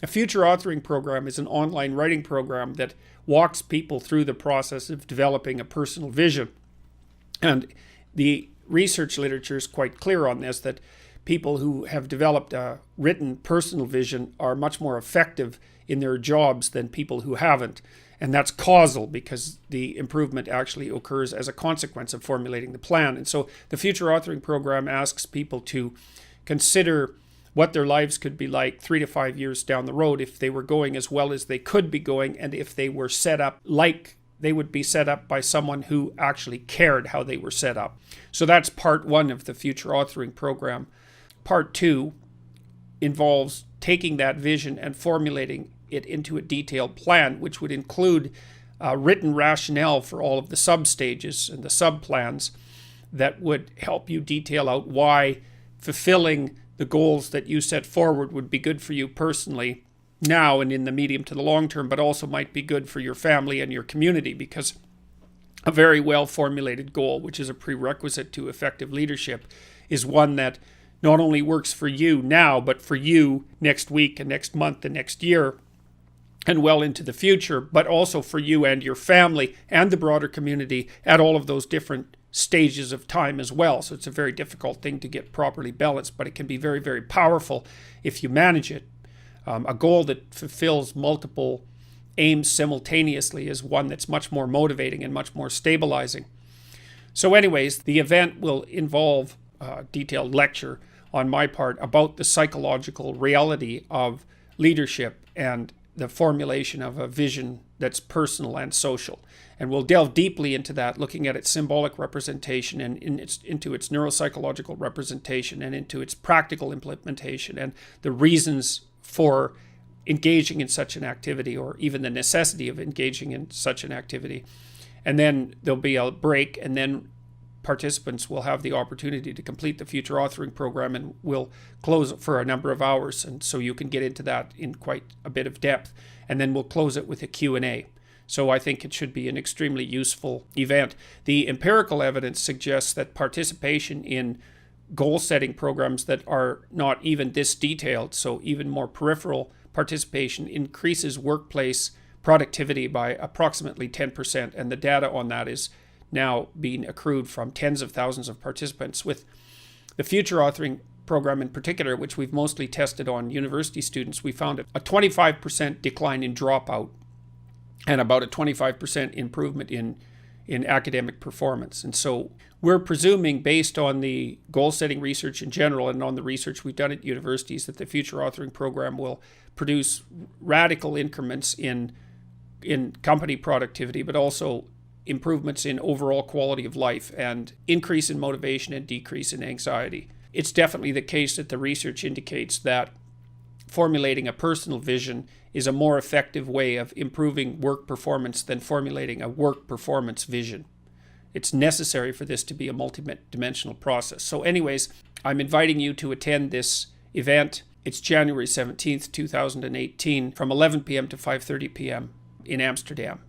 A future authoring program is an online writing program that walks people through the process of developing a personal vision. And the research literature is quite clear on this, that people who have developed a written personal vision are much more effective in their jobs than people who haven't. And that's causal, because the improvement actually occurs as a consequence of formulating the plan. And so the future authoring program asks people to consider what their lives could be like 3 to 5 years down the road if they were going as well as they could be going, and if they were set up like they would be set up by someone who actually cared how they were set up. So that's part 1 of the future authoring program. Part 2 involves taking that vision and formulating it into a detailed plan, which would include written rationale for all of the sub-stages and the sub-plans that would help you detail out why fulfilling the goals that you set forward would be good for you personally now and in the medium to the long term, but also might be good for your family and your community, because a very well formulated goal, which is a prerequisite to effective leadership, is one that not only works for you now, but for you next week and next month and next year and well into the future, but also for you and your family and the broader community at all of those different stages of time as well. So it's a very difficult thing to get properly balanced, but it can be very, very powerful if you manage it. A goal that fulfills multiple aims simultaneously is one that's much more motivating and much more stabilizing. So anyways, the event will involve a detailed lecture on my part about the psychological reality of leadership and the formulation of a vision that's personal and social. And we'll delve deeply into that, looking at its symbolic representation and into its neuropsychological representation and into its practical implementation and the reasons for engaging in such an activity, or even the necessity of engaging in such an activity. And then there'll be a break, and then participants will have the opportunity to complete the future authoring program, and we'll close it for a number of hours, and so you can get into that in quite a bit of depth. And then we'll close it with a Q&A. So I think it should be an extremely useful event. The empirical evidence suggests that participation in goal-setting programs that are not even this detailed, so even more peripheral participation, increases workplace productivity by approximately 10%, and the data on that is now being accrued from tens of thousands of participants. With the future authoring program in particular, which we've mostly tested on university students, we found a 25% decline in dropout and about a 25% improvement in academic performance. And so we're presuming, based on the goal-setting research in general and on the research we've done at universities, that the future authoring program will produce radical increments in company productivity, but also improvements in overall quality of life and increase in motivation and decrease in anxiety. It's definitely the case that the research indicates that formulating a personal vision is a more effective way of improving work performance than formulating a work performance vision. It's necessary for this to be a multidimensional process. So anyways, I'm inviting you to attend this event. It's January 17th, 2018, from 11 p.m. to 5:30 p.m. in Amsterdam.